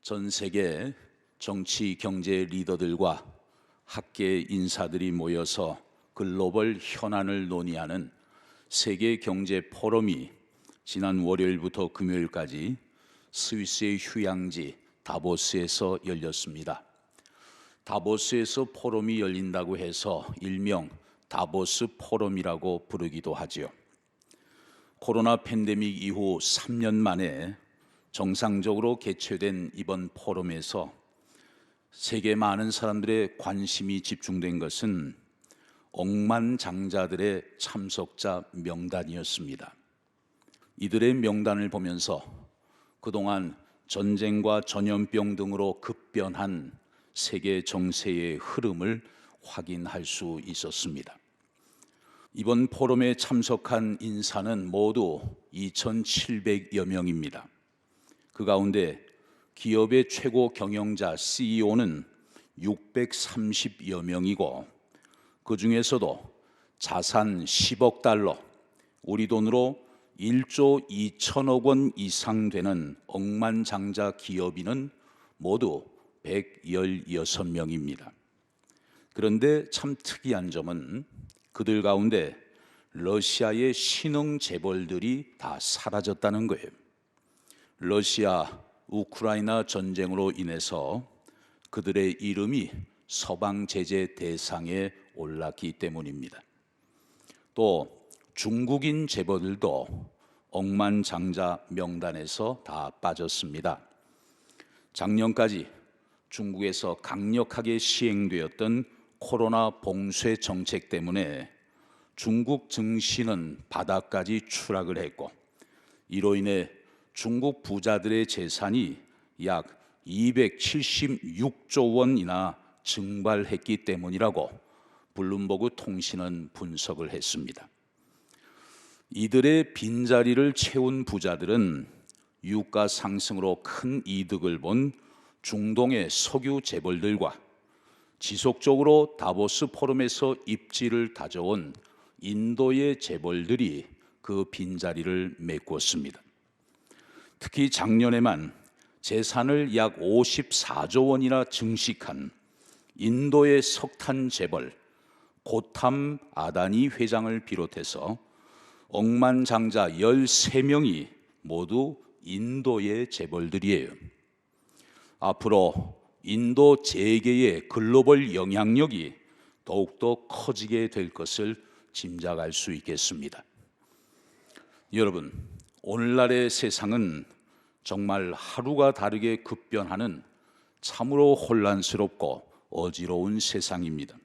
전 세계 정치, 경제 리더들과 학계 인사들이 모여서 글로벌 현안을 논의하는 세계 경제 포럼이 지난 월요일부터 금요일까지 스위스의 휴양지 다보스에서 열렸습니다. 다보스에서 포럼이 열린다고 해서 일명 다보스 포럼이라고 부르기도 하지요. 코로나 팬데믹 이후 3년 만에 정상적으로 개최된 이번 포럼에서 세계 많은 사람들의 관심이 집중된 것은 억만장자들의 참석자 명단이었습니다. 이들의 명단을 보면서 그동안 전쟁과 전염병 등으로 급변한 세계 정세의 흐름을 확인할 수 있었습니다. 이번 포럼에 참석한 인사는 모두 2,700여 명입니다. 그 가운데 기업의 최고 경영자 CEO는 630여 명이고 그 중에서도 자산 10억 달러, 우리 돈으로 1조 2천억 원 이상 되는 억만장자 기업인은 모두 116명입니다. 그런데 참 특이한 점은 그들 가운데 러시아의 신흥 재벌들이 다 사라졌다는 거예요. 러시아, 우크라이나 전쟁으로 인해서 그들의 이름이 서방 제재 대상에 올랐기 때문입니다. 또 중국인 재벌들도 억만장자 명단에서 다 빠졌습니다. 작년까지 중국에서 강력하게 시행되었던 코로나 봉쇄 정책 때문에 중국 증시는 바닥까지 추락을 했고 이로 인해 중국 부자들의 재산이 약 276조 원이나 증발했기 때문이라고 블룸버그 통신은 분석을 했습니다. 이들의 빈자리를 채운 부자들은 유가 상승으로 큰 이득을 본 중동의 석유 재벌들과 지속적으로 다보스 포럼에서 입지를 다져온 인도의 재벌들이 그 빈자리를 메꾸었습니다. 특히 작년에만 재산을 약 54조 원이나 증식한 인도의 석탄 재벌 고탐 아다니 회장을 비롯해서 억만장자 13명이 모두 인도의 재벌들이에요. 앞으로 인도 재계의 글로벌 영향력이 더욱더 커지게 될 것을 짐작할 수 있겠습니다. 여러분, 오늘날의 세상은 정말 하루가 다르게 급변하는 참으로 혼란스럽고 어지러운 세상입니다.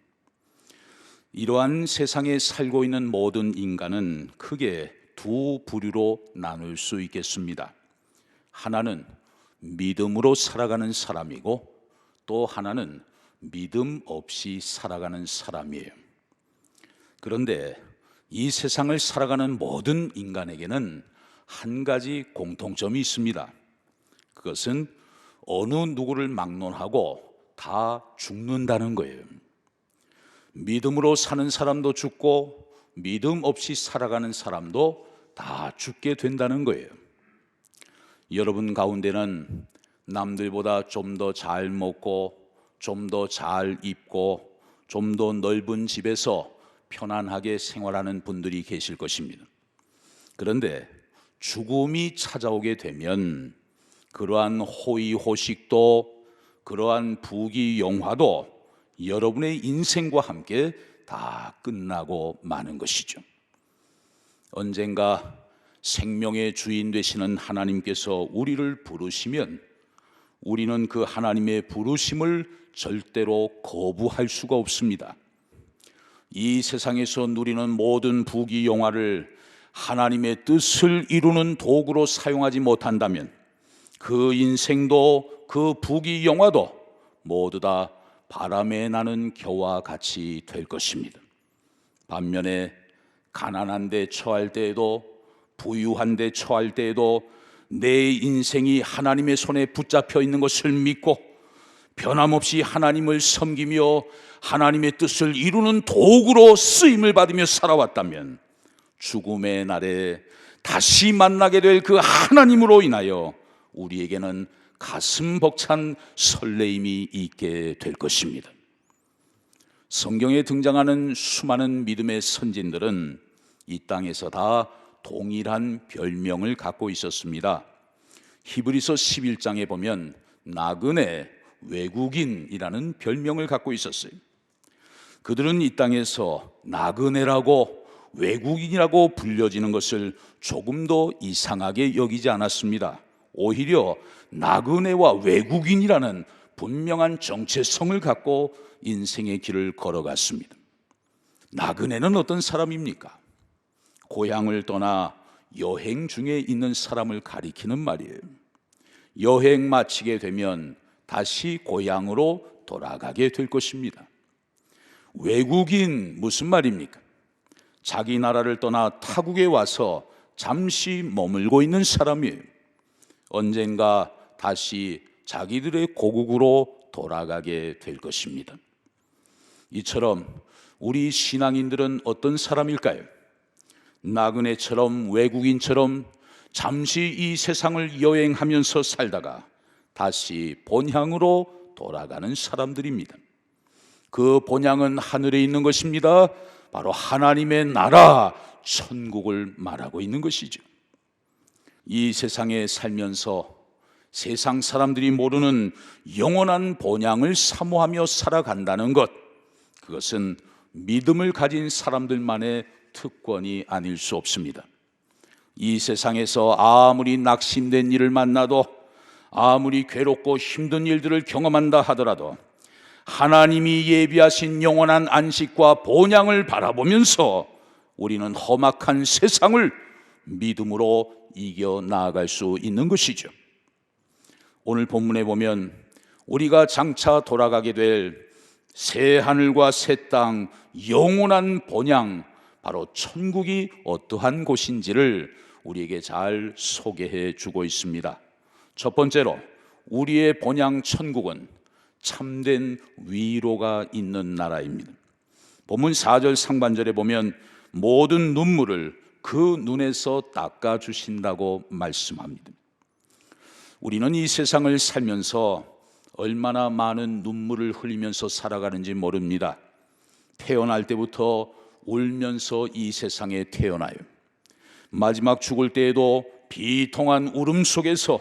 이러한 세상에 살고 있는 모든 인간은 크게 두 부류로 나눌 수 있겠습니다. 하나는 믿음으로 살아가는 사람이고 또 하나는 믿음 없이 살아가는 사람이에요. 그런데 이 세상을 살아가는 모든 인간에게는 한 가지 공통점이 있습니다. 그것은 어느 누구를 막론하고 다 죽는다는 거예요. 믿음으로 사는 사람도 죽고 믿음 없이 살아가는 사람도 다 죽게 된다는 거예요. 여러분 가운데는 남들보다 좀 더 잘 먹고 좀 더 잘 입고 좀 더 넓은 집에서 편안하게 생활하는 분들이 계실 것입니다. 그런데 죽음이 찾아오게 되면 그러한 호의호식도 그러한 부귀영화도 여러분의 인생과 함께 다 끝나고 마는 것이죠. 언젠가 생명의 주인 되시는 하나님께서 우리를 부르시면 우리는 그 하나님의 부르심을 절대로 거부할 수가 없습니다. 이 세상에서 누리는 모든 부귀영화를 하나님의 뜻을 이루는 도구로 사용하지 못한다면 그 인생도 그 부귀영화도 모두 다 바람에 나는 겨와 같이 될 것입니다. 반면에 가난한 데 처할 때에도 부유한 데 처할 때에도 내 인생이 하나님의 손에 붙잡혀 있는 것을 믿고 변함없이 하나님을 섬기며 하나님의 뜻을 이루는 도구로 쓰임을 받으며 살아왔다면 죽음의 날에 다시 만나게 될 그 하나님으로 인하여 우리에게는 가슴 벅찬 설레임이 있게 될 것입니다. 성경에 등장하는 수많은 믿음의 선진들은 이 땅에서 다 동일한 별명을 갖고 있었습니다. 히브리서 11장에 보면 나그네, 외국인이라는 별명을 갖고 있었어요. 그들은 이 땅에서 나그네라고 외국인이라고 불려지는 것을 조금도 이상하게 여기지 않았습니다. 오히려 나그네와 외국인이라는 분명한 정체성을 갖고 인생의 길을 걸어갔습니다. 나그네는 어떤 사람입니까? 고향을 떠나 여행 중에 있는 사람을 가리키는 말이에요. 여행 마치게 되면 다시 고향으로 돌아가게 될 것입니다. 외국인 무슨 말입니까? 자기 나라를 떠나 타국에 와서 잠시 머물고 있는 사람이에요. 언젠가 다시 자기들의 고국으로 돌아가게 될 것입니다. 이처럼 우리 신앙인들은 어떤 사람일까요? 나그네처럼 외국인처럼 잠시 이 세상을 여행하면서 살다가 다시 본향으로 돌아가는 사람들입니다. 그 본향은 하늘에 있는 것입니다. 바로 하나님의 나라, 천국을 말하고 있는 것이죠. 이 세상에 살면서 세상 사람들이 모르는 영원한 본향을 사모하며 살아간다는 것, 그것은 믿음을 가진 사람들만의 특권이 아닐 수 없습니다. 이 세상에서 아무리 낙심된 일을 만나도, 아무리 괴롭고 힘든 일들을 경험한다 하더라도 하나님이 예비하신 영원한 안식과 본향을 바라보면서 우리는 험악한 세상을 믿음으로 이겨 나아갈 수 있는 것이죠. 오늘 본문에 보면 우리가 장차 돌아가게 될 새 하늘과 새 땅, 영원한 본향, 바로 천국이 어떠한 곳인지를 우리에게 잘 소개해 주고 있습니다. 첫 번째로 우리의 본향 천국은 참된 위로가 있는 나라입니다. 본문 4절 상반절에 보면 모든 눈물을 그 눈에서 닦아주신다고 말씀합니다. 우리는 이 세상을 살면서 얼마나 많은 눈물을 흘리면서 살아가는지 모릅니다. 태어날 때부터 울면서 이 세상에 태어나요. 마지막 죽을 때에도 비통한 울음 속에서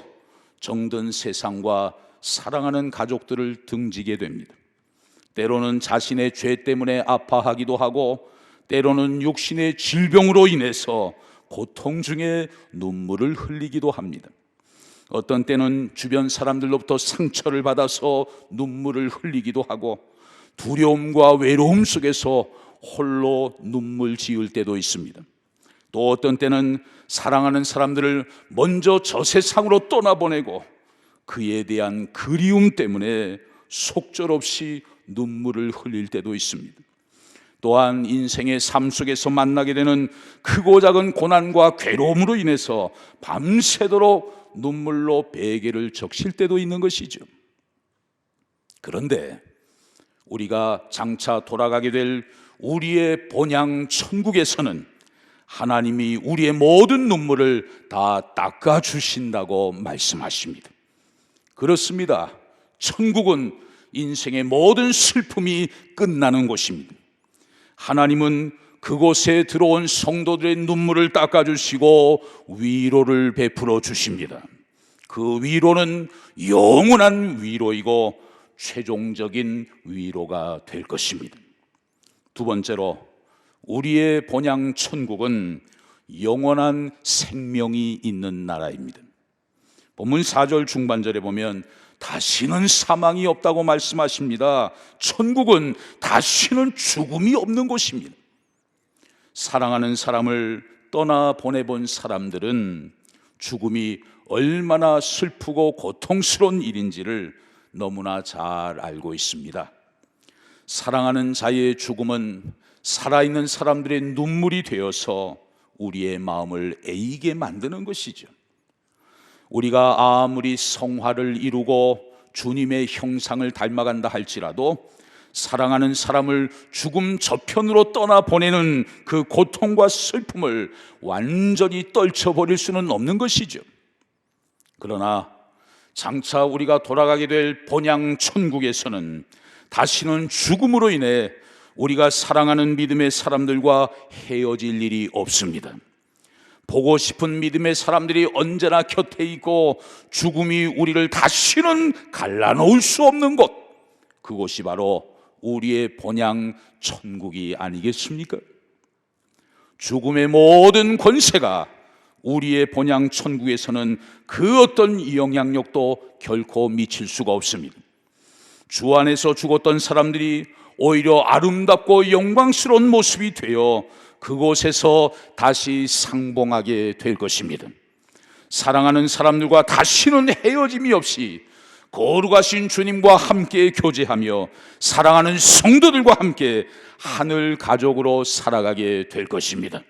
정든 세상과 사랑하는 가족들을 등지게 됩니다. 때로는 자신의 죄 때문에 아파하기도 하고, 때로는 육신의 질병으로 인해서 고통 중에 눈물을 흘리기도 합니다. 어떤 때는 주변 사람들로부터 상처를 받아서 눈물을 흘리기도 하고, 두려움과 외로움 속에서 홀로 눈물 지을 때도 있습니다. 또 어떤 때는 사랑하는 사람들을 먼저 저 세상으로 떠나보내고 그에 대한 그리움 때문에 속절없이 눈물을 흘릴 때도 있습니다. 또한 인생의 삶 속에서 만나게 되는 크고 작은 고난과 괴로움으로 인해서 밤새도록 눈물로 베개를 적실 때도 있는 것이죠. 그런데 우리가 장차 돌아가게 될 우리의 본향 천국에서는 하나님이 우리의 모든 눈물을 다 닦아주신다고 말씀하십니다. 그렇습니다. 천국은 인생의 모든 슬픔이 끝나는 곳입니다. 하나님은 그곳에 들어온 성도들의 눈물을 닦아주시고 위로를 베풀어 주십니다. 그 위로는 영원한 위로이고 최종적인 위로가 될 것입니다. 두 번째로 우리의 본향 천국은 영원한 생명이 있는 나라입니다. 본문 4절 중반절에 보면 다시는 사망이 없다고 말씀하십니다. 천국은 다시는 죽음이 없는 곳입니다. 사랑하는 사람을 떠나 보내본 사람들은 죽음이 얼마나 슬프고 고통스러운 일인지를 너무나 잘 알고 있습니다. 사랑하는 자의 죽음은 살아있는 사람들의 눈물이 되어서 우리의 마음을 애이게 만드는 것이죠. 우리가 아무리 성화를 이루고 주님의 형상을 닮아간다 할지라도 사랑하는 사람을 죽음 저편으로 떠나보내는 그 고통과 슬픔을 완전히 떨쳐버릴 수는 없는 것이죠. 그러나 장차 우리가 돌아가게 될 본향 천국에서는 다시는 죽음으로 인해 우리가 사랑하는 믿음의 사람들과 헤어질 일이 없습니다. 보고 싶은 믿음의 사람들이 언제나 곁에 있고 죽음이 우리를 다시는 갈라놓을 수 없는 곳, 그곳이 바로 우리의 본향 천국이 아니겠습니까? 죽음의 모든 권세가 우리의 본향 천국에서는 그 어떤 영향력도 결코 미칠 수가 없습니다. 주 안에서 죽었던 사람들이 오히려 아름답고 영광스러운 모습이 되어 그곳에서 다시 상봉하게 될 것입니다. 사랑하는 사람들과 다시는 헤어짐이 없이 거룩하신 주님과 함께 교제하며 사랑하는 성도들과 함께 하늘 가족으로 살아가게 될 것입니다.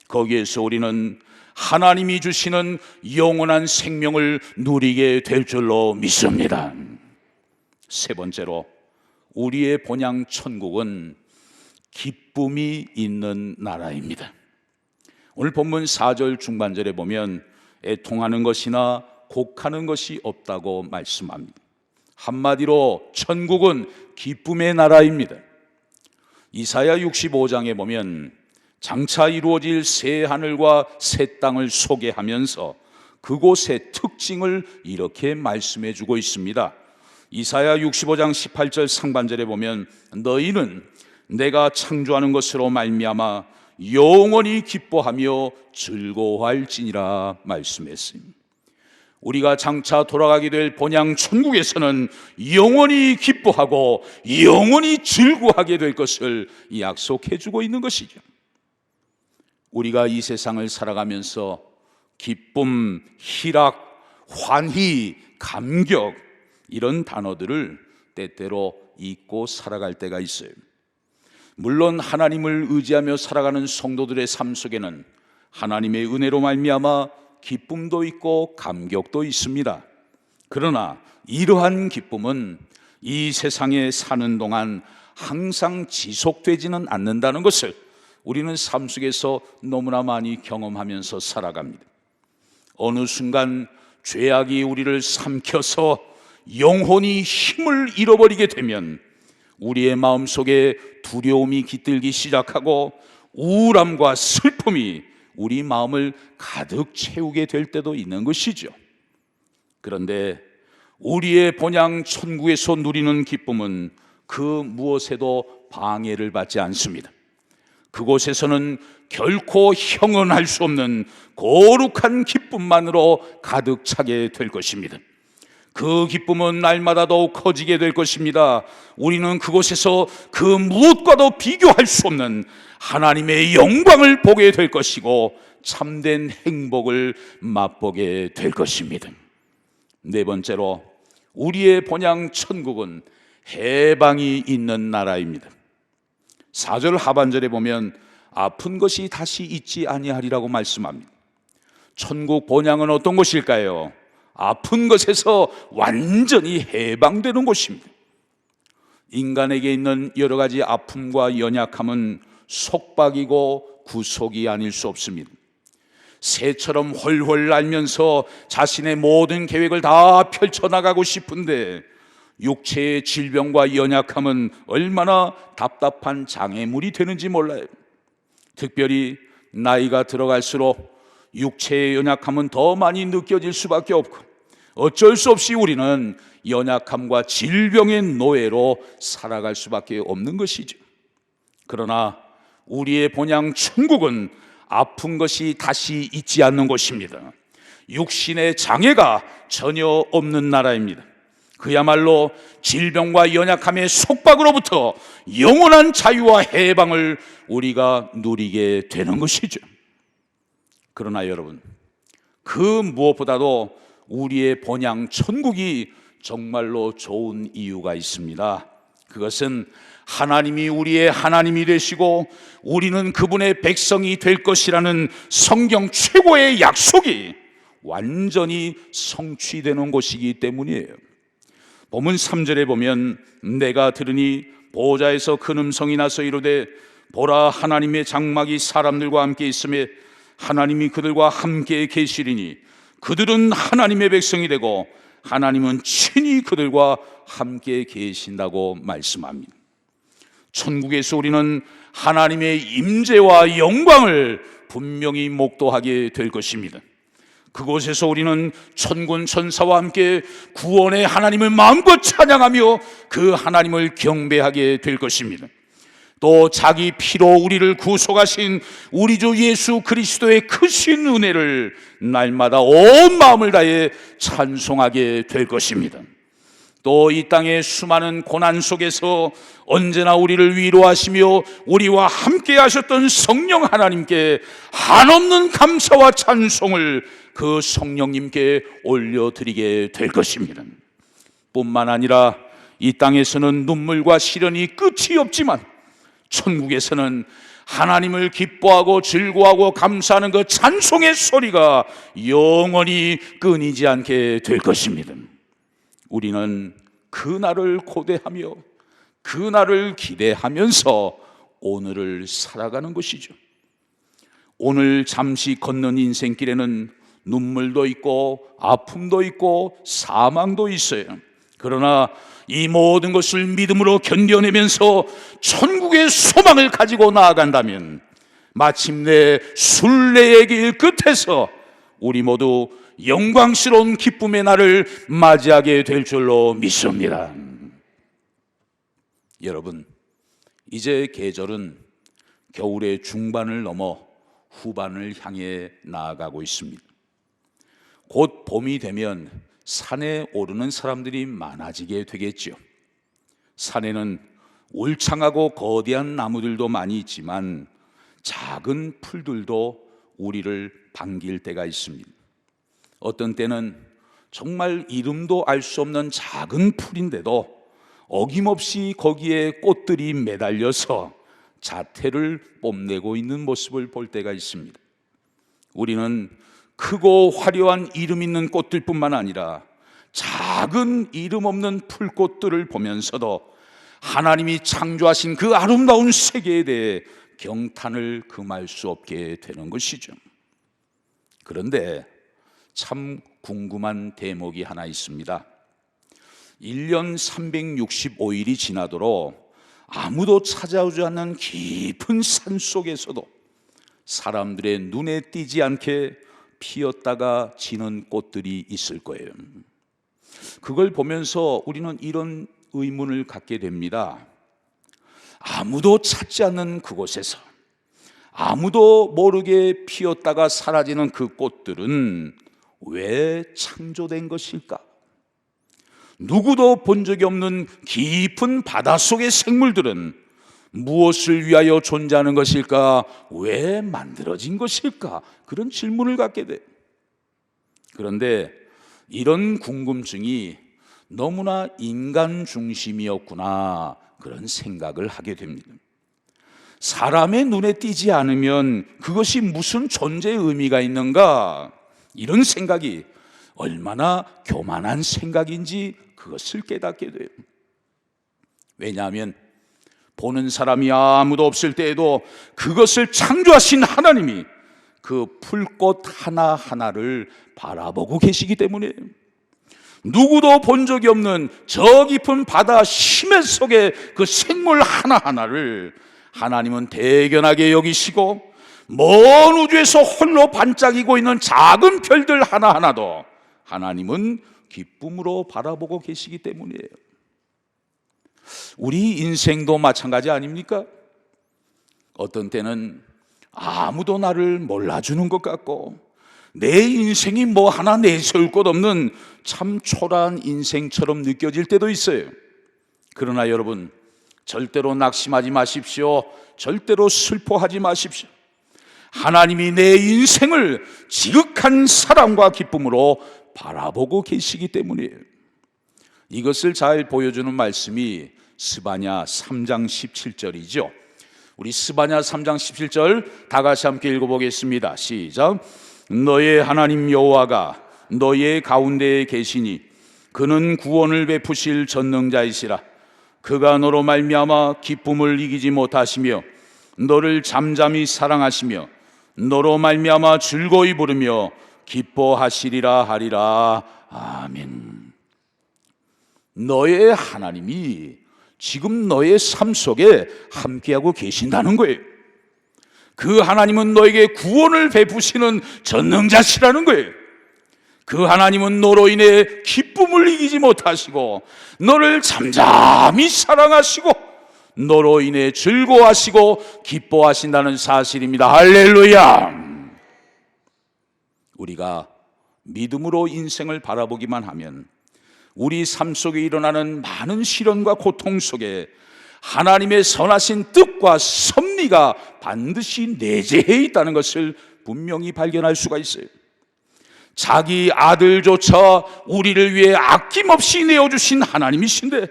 거기에서 우리는 하나님이 주시는 영원한 생명을 누리게 될 줄로 믿습니다. 세 번째로, 우리의 본향 천국은 기쁨이 있는 나라입니다. 오늘 본문 4절 중반절에 보면 애통하는 것이나 곡하는 것이 없다고 말씀합니다. 한마디로 천국은 기쁨의 나라입니다. 이사야 65장에 보면 장차 이루어질 새 하늘과 새 땅을 소개하면서 그곳의 특징을 이렇게 말씀해 주고 있습니다. 이사야 65장 18절 상반절에 보면 너희는 내가 창조하는 것으로 말미암아 영원히 기뻐하며 즐거워할지니라 말씀했습니다. 우리가 장차 돌아가게 될 본향 천국에서는 영원히 기뻐하고 영원히 즐거워하게 될 것을 약속해 주고 있는 것이죠. 우리가 이 세상을 살아가면서 기쁨, 희락, 환희, 감격 이런 단어들을 때때로 잊고 살아갈 때가 있어요. 물론 하나님을 의지하며 살아가는 성도들의 삶 속에는 하나님의 은혜로 말미암아 기쁨도 있고 감격도 있습니다. 그러나 이러한 기쁨은 이 세상에 사는 동안 항상 지속되지는 않는다는 것을 우리는 삶 속에서 너무나 많이 경험하면서 살아갑니다. 어느 순간 죄악이 우리를 삼켜서 영혼이 힘을 잃어버리게 되면 우리의 마음속에 두려움이 깃들기 시작하고 우울함과 슬픔이 우리 마음을 가득 채우게 될 때도 있는 것이죠. 그런데 우리의 본향 천국에서 누리는 기쁨은 그 무엇에도 방해를 받지 않습니다. 그곳에서는 결코 형언할 수 없는 거룩한 기쁨만으로 가득 차게 될 것입니다. 그 기쁨은 날마다 더욱 커지게 될 것입니다. 우리는 그곳에서 그 무엇과도 비교할 수 없는 하나님의 영광을 보게 될 것이고 참된 행복을 맛보게 될 것입니다. 네 번째로, 우리의 본향 천국은 해방이 있는 나라입니다. 4절 하반절에 보면 아픈 것이 다시 있지 아니하리라고 말씀합니다. 천국 본향은 어떤 곳일까요? 아픈 것에서 완전히 해방되는 곳입니다. 인간에게 있는 여러 가지 아픔과 연약함은 속박이고 구속이 아닐 수 없습니다. 새처럼 훨훨 날면서 자신의 모든 계획을 다 펼쳐나가고 싶은데 육체의 질병과 연약함은 얼마나 답답한 장애물이 되는지 몰라요. 특별히 나이가 들어갈수록 육체의 연약함은 더 많이 느껴질 수밖에 없고 어쩔 수 없이 우리는 연약함과 질병의 노예로 살아갈 수밖에 없는 것이죠. 그러나 우리의 본향 천국은 아픈 것이 다시 있지 않는 곳입니다. 육신의 장애가 전혀 없는 나라입니다. 그야말로 질병과 연약함의 속박으로부터 영원한 자유와 해방을 우리가 누리게 되는 것이죠. 그러나 여러분, 그 무엇보다도 우리의 본향 천국이 정말로 좋은 이유가 있습니다. 그것은 하나님이 우리의 하나님이 되시고 우리는 그분의 백성이 될 것이라는 성경 최고의 약속이 완전히 성취되는 곳이기 때문이에요. 본문 3절에 보면 내가 들으니 보호자에서 큰 음성이 나서 이르되 보라, 하나님의 장막이 사람들과 함께 있으며 하나님이 그들과 함께 계시리니 그들은 하나님의 백성이 되고 하나님은 친히 그들과 함께 계신다고 말씀합니다. 천국에서 우리는 하나님의 임재와 영광을 분명히 목도하게 될 것입니다. 그곳에서 우리는 천군 천사와 함께 구원의 하나님을 마음껏 찬양하며 그 하나님을 경배하게 될 것입니다. 또 자기 피로 우리를 구속하신 우리 주 예수 그리스도의 크신 은혜를 날마다 온 마음을 다해 찬송하게 될 것입니다. 또 이 땅의 수많은 고난 속에서 언제나 우리를 위로하시며 우리와 함께 하셨던 성령 하나님께 한없는 감사와 찬송을 그 성령님께 올려드리게 될 것입니다. 뿐만 아니라 이 땅에서는 눈물과 시련이 끝이 없지만 천국에서는 하나님을 기뻐하고 즐거워하고 감사하는 그 찬송의 소리가 영원히 끊이지 않게 될 것입니다. 우리는 그날을 고대하며 그날을 기대하면서 오늘을 살아가는 것이죠. 오늘 잠시 걷는 인생길에는 눈물도 있고 아픔도 있고 사망도 있어요. 그러나 이 모든 것을 믿음으로 견뎌내면서 천국의 소망을 가지고 나아간다면 마침내 순례의 길 끝에서 우리 모두 영광스러운 기쁨의 날을 맞이하게 될 줄로 믿습니다. 여러분, 이제 계절은 겨울의 중반을 넘어 후반을 향해 나아가고 있습니다. 곧 봄이 되면 산에 오르는 사람들이 많아지게 되겠죠. 산에는 울창하고 거대한 나무들도 많이 있지만 작은 풀들도 우리를 반길 때가 있습니다. 어떤 때는 정말 이름도 알 수 없는 작은 풀인데도 어김없이 거기에 꽃들이 매달려서 자태를 뽐내고 있는 모습을 볼 때가 있습니다. 우리는 크고 화려한 이름 있는 꽃들뿐만 아니라 작은 이름 없는 풀꽃들을 보면서도 하나님이 창조하신 그 아름다운 세계에 대해 경탄을 금할 수 없게 되는 것이죠. 그런데 참 궁금한 대목이 하나 있습니다. 1년 365일이 지나도록 아무도 찾아오지 않는 깊은 산 속에서도 사람들의 눈에 띄지 않게 피었다가 지는 꽃들이 있을 거예요. 그걸 보면서 우리는 이런 의문을 갖게 됩니다. 아무도 찾지 않는 그곳에서 아무도 모르게 피었다가 사라지는 그 꽃들은 왜 창조된 것일까? 누구도 본 적이 없는 깊은 바닷속의 생물들은 무엇을 위하여 존재하는 것일까? 왜 만들어진 것일까? 그런 질문을 갖게 돼. 그런데 이런 궁금증이 너무나 인간 중심이었구나, 그런 생각을 하게 됩니다. 사람의 눈에 띄지 않으면 그것이 무슨 존재의 의미가 있는가? 이런 생각이 얼마나 교만한 생각인지 그것을 깨닫게 돼요. 왜냐하면 보는 사람이 아무도 없을 때에도 그것을 창조하신 하나님이 그 풀꽃 하나하나를 바라보고 계시기 때문에 누구도 본 적이 없는 저 깊은 바다 심해 속의 그 생물 하나하나를 하나님은 대견하게 여기시고 먼 우주에서 홀로 반짝이고 있는 작은 별들 하나하나도 하나님은 기쁨으로 바라보고 계시기 때문이에요. 우리 인생도 마찬가지 아닙니까? 어떤 때는 아무도 나를 몰라주는 것 같고 내 인생이 뭐 하나 내세울 것 없는 참 초라한 인생처럼 느껴질 때도 있어요. 그러나 여러분, 절대로 낙심하지 마십시오. 절대로 슬퍼하지 마십시오. 하나님이 내 인생을 지극한 사랑과 기쁨으로 바라보고 계시기 때문이에요. 이것을 잘 보여주는 말씀이 스바냐 3장 17절이죠. 우리 스바냐 3장 17절 다 같이 함께 읽어보겠습니다. 시작. 너의 하나님 여호와가 너의 가운데에 계시니 그는 구원을 베푸실 전능자이시라. 그가 너로 말미암아 기쁨을 이기지 못하시며 너를 잠잠히 사랑하시며 너로 말미암아 즐거이 부르며 기뻐하시리라 하리라. 아멘. 너의 하나님이 지금 너의 삶 속에 함께하고 계신다는 거예요. 그 하나님은 너에게 구원을 베푸시는 전능자시라는 거예요. 그 하나님은 너로 인해 기쁨을 이기지 못하시고 너를 잠잠히 사랑하시고 너로 인해 즐거워하시고 기뻐하신다는 사실입니다. 할렐루야. 우리가 믿음으로 인생을 바라보기만 하면 우리 삶 속에 일어나는 많은 시련과 고통 속에 하나님의 선하신 뜻과 섭리가 반드시 내재해 있다는 것을 분명히 발견할 수가 있어요. 자기 아들조차 우리를 위해 아낌없이 내어주신 하나님이신데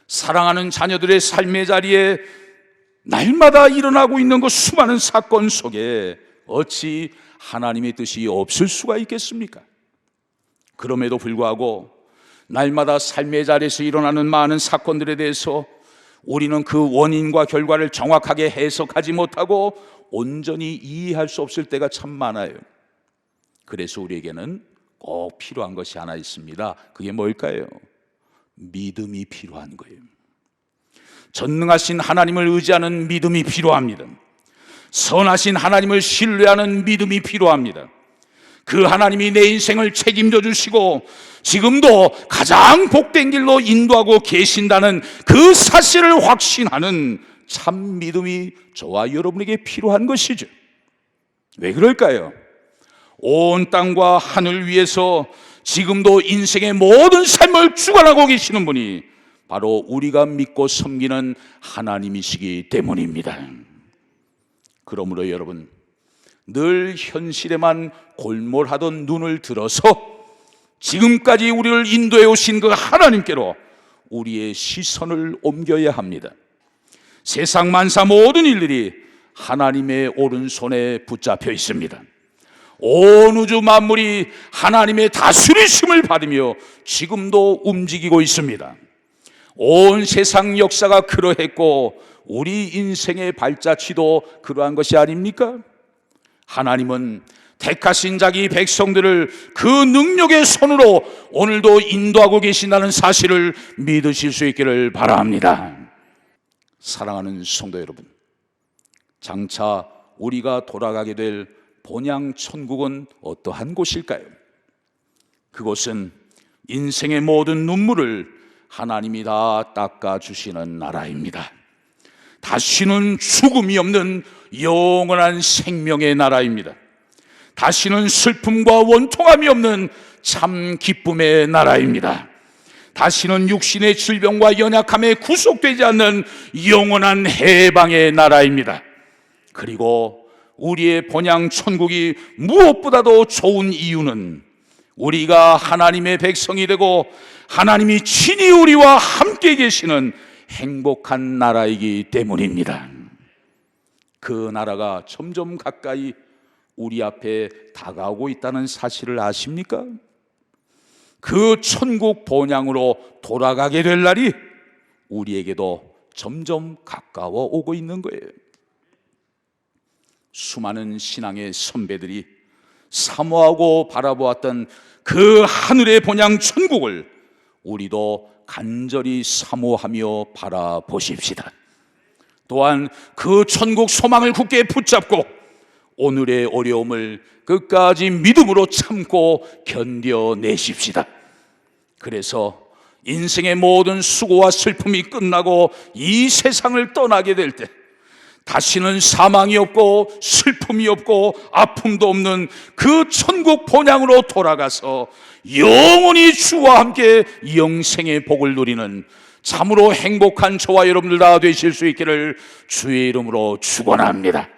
사랑하는 자녀들의 삶의 자리에 날마다 일어나고 있는 그 수많은 사건 속에 어찌 하나님의 뜻이 없을 수가 있겠습니까? 그럼에도 불구하고 날마다 삶의 자리에서 일어나는 많은 사건들에 대해서 우리는 그 원인과 결과를 정확하게 해석하지 못하고 온전히 이해할 수 없을 때가 참 많아요. 그래서 우리에게는 꼭 필요한 것이 하나 있습니다. 그게 뭘까요? 믿음이 필요한 거예요. 전능하신 하나님을 의지하는 믿음이 필요합니다. 선하신 하나님을 신뢰하는 믿음이 필요합니다. 그 하나님이 내 인생을 책임져 주시고 지금도 가장 복된 길로 인도하고 계신다는 그 사실을 확신하는 참 믿음이 저와 여러분에게 필요한 것이죠. 왜 그럴까요? 온 땅과 하늘 위에서 지금도 인생의 모든 삶을 주관하고 계시는 분이 바로 우리가 믿고 섬기는 하나님이시기 때문입니다. 그러므로 여러분, 늘 현실에만 골몰하던 눈을 들어서 지금까지 우리를 인도해 오신 그 하나님께로 우리의 시선을 옮겨야 합니다. 세상 만사 모든 일들이 하나님의 오른손에 붙잡혀 있습니다. 온 우주 만물이 하나님의 다스리심을 받으며 지금도 움직이고 있습니다. 온 세상 역사가 그러했고 우리 인생의 발자취도 그러한 것이 아닙니까? 하나님은 택하신 자기 백성들을 그 능력의 손으로 오늘도 인도하고 계신다는 사실을 믿으실 수 있기를 바랍니다. 사랑하는 성도 여러분, 장차 우리가 돌아가게 될 본향 천국은 어떠한 곳일까요? 그곳은 인생의 모든 눈물을 하나님이 다 닦아주시는 나라입니다. 다시는 죽음이 없는 영원한 생명의 나라입니다. 다시는 슬픔과 원통함이 없는 참 기쁨의 나라입니다. 다시는 육신의 질병과 연약함에 구속되지 않는 영원한 해방의 나라입니다. 그리고 우리의 본향 천국이 무엇보다도 좋은 이유는 우리가 하나님의 백성이 되고 하나님이 친히 우리와 함께 계시는 행복한 나라이기 때문입니다. 그 나라가 점점 가까이 우리 앞에 다가오고 있다는 사실을 아십니까? 그 천국 본향으로 돌아가게 될 날이 우리에게도 점점 가까워 오고 있는 거예요. 수많은 신앙의 선배들이 사모하고 바라보았던 그 하늘의 본향 천국을 우리도 간절히 사모하며 바라보십시다. 또한 그 천국 소망을 굳게 붙잡고 오늘의 어려움을 끝까지 믿음으로 참고 견뎌내십시다. 그래서 인생의 모든 수고와 슬픔이 끝나고 이 세상을 떠나게 될 때 다시는 사망이 없고 슬픔이 없고 아픔도 없는 그 천국 본향으로 돌아가서 영원히 주와 함께 영생의 복을 누리는 참으로 행복한 저와 여러분들 다 되실 수 있기를 주의 이름으로 축원합니다.